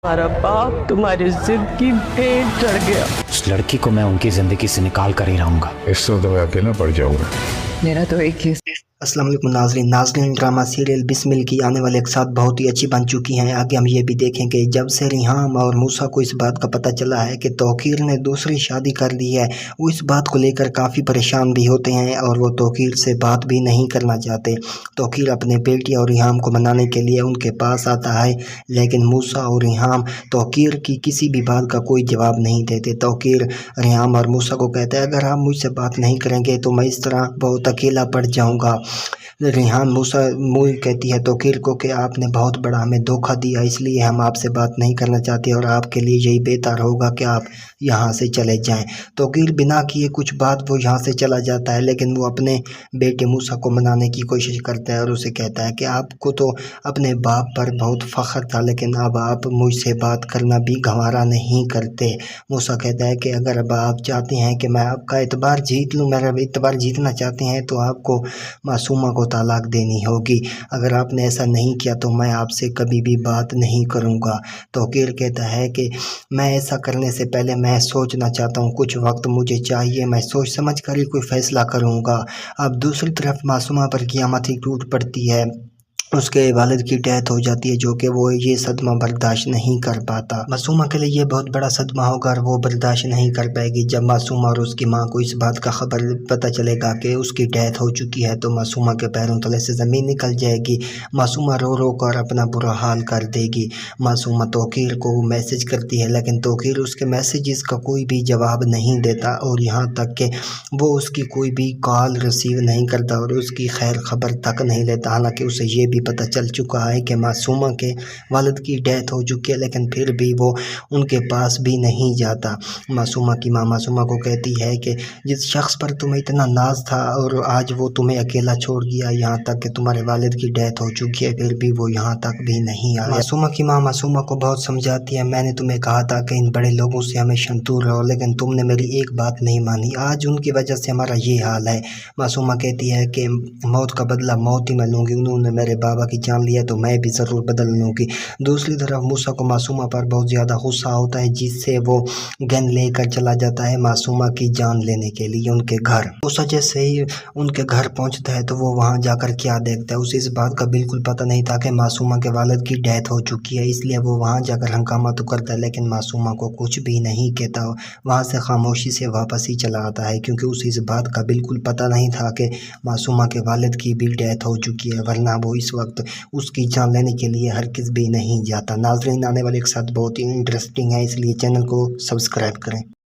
हमारा बाप तुम्हारी जिंदगी में चढ़ गया। उस लड़की को मैं उनकी जिंदगी से निकाल कर ही रहूंगा। इससे तो मैं अकेला पड़ जाऊंगा। मेरा तो एक ही अस्सलाम वालेकुम नाज़रीन ड्रामा सीरियल बिस्मिल की आने वाले एक साथ बहुत ही अच्छी बन चुकी हैं। आगे हम ये भी देखेंगे जब से रिहाम और मूसा को इस बात का पता चला है कि तौकीर ने दूसरी शादी कर ली है, वो इस बात को लेकर काफ़ी परेशान भी होते हैं और वो तौकीर से बात भी नहीं करना चाहते। तौकीर अपने बेटी और रिहाम को मनाने के लिए उनके पास आता है, लेकिन मूसा और रिहाम तौकीर की किसी भी बात का कोई जवाब नहीं देते। तौकीर रिहाम और मूसा को कहता है अगर आप मुझसे बात नहीं करेंगे तो मैं इस तरह बहुत अकेला पड़ जाऊंगा। रिहान मूसा कहती है तौकीर को कि आपने बहुत बड़ा हमें धोखा दिया, इसलिए हम आपसे बात नहीं करना चाहते और आपके लिए यही बेहतर होगा कि आप यहाँ से चले जाएं। तौकीर बिना किए कुछ बात वो यहाँ से चला जाता है, लेकिन वो अपने बेटे मूसा को मनाने की कोशिश करता है और उसे कहता है कि आपको तो अपने बाप पर बहुत फ़ख्र था, लेकिन अब आप मुझसे बात करना भी गंवारा नहीं करते। मूसा कहता है कि अगर अब आप चाहते हैं कि मैं आपका एतबार जीत लूँ, मेरा एतबार जीतना चाहते हैं तो आपको मासूमा को तलाक देनी होगी। अगर आपने ऐसा नहीं किया तो मैं आपसे कभी भी बात नहीं करूँगा। तौकीर कहता है कि मैं ऐसा करने से पहले मैं सोचना चाहता हूँ, कुछ वक्त मुझे चाहिए, मैं सोच समझ कर ही कोई फ़ैसला करूँगा। अब दूसरी तरफ मासूमा पर क़यामत ही टूट पड़ती है। उसके वालिद की डेथ हो जाती है, जो कि वो ये सदमा बर्दाश्त नहीं कर पाता। मासूमा के लिए ये बहुत बड़ा सदमा होगा और वो बर्दाश्त नहीं कर पाएगी। जब मासूमा और उसकी माँ को इस बात का खबर पता चलेगा कि उसकी डेथ हो चुकी है तो मासूमा के पैरों तले से ज़मीन निकल जाएगी। मासूमा रो रो कर अपना बुरा हाल कर देगी। मासूमा तौकीर को मैसेज करती है, लेकिन तौकीर उसके मैसेजेस का कोई भी जवाब नहीं देता और यहाँ तक कि वो उसकी कोई भी कॉल रिसीव नहीं करता और उसकी खैर खबर तक नहीं लेता। हालांकि उसे ये भी पता चल चुका है कि मासूमा के वालिद की डेथ हो चुकी है, लेकिन फिर भी वो उनके पास भी नहीं जाता। मासूमा की माँ मासूमा को कहती है कि जिस शख्स पर तुम्हें इतना नाज था और आज वो तुम्हें अकेला छोड़ गया, यहाँ तक कि तुम्हारे वालिद की डेथ हो चुकी है, फिर भी वो यहाँ तक भी नहीं आया। मासूमा की माँ मासूमा को बहुत समझाती है, मैंने तुम्हें कहा था कि इन बड़े लोगों से हमेशा दूर रहो, लेकिन तुमने मेरी एक बात नहीं मानी, आज उनकी वजह से हमारा ये हाल है। मासूमा कहती है कि मौत का बदला मौत ही मैं लूँगी, उन्होंने मेरे बाबा की जान लिया तो मैं भी ज़रूर बदल लूँगी। दूसरी तरफ मूसा को मासूमा पर बहुत ज़्यादा गुस्सा होता है, जिससे वो गन लेकर चला जाता है मासूमा की जान लेने के लिए उनके घर। मूसा जैसे ही उनके घर पहुंचता है तो वो वहां जाकर क्या देखता है, उसे इस बात का बिल्कुल पता नहीं था कि मासूमा के वालिद की डेथ हो चुकी है, इसलिए वो वहां जाकर हंगामा तो करता है, लेकिन मासूमा को कुछ भी नहीं कहता। वहां से खामोशी से वापस ही चला आता है, क्योंकि उसे इस बात का बिल्कुल पता नहीं था कि मासूमा के वालिद की भी डेथ हो चुकी है, वरना वो इस वक्त उसकी जान लेने के लिए हरगिज़ भी नहीं जाता। नाज़रीन आने वाले एक साथ बहुत ही इंटरेस्टिंग है, इसलिए चैनल को सब्सक्राइब करें।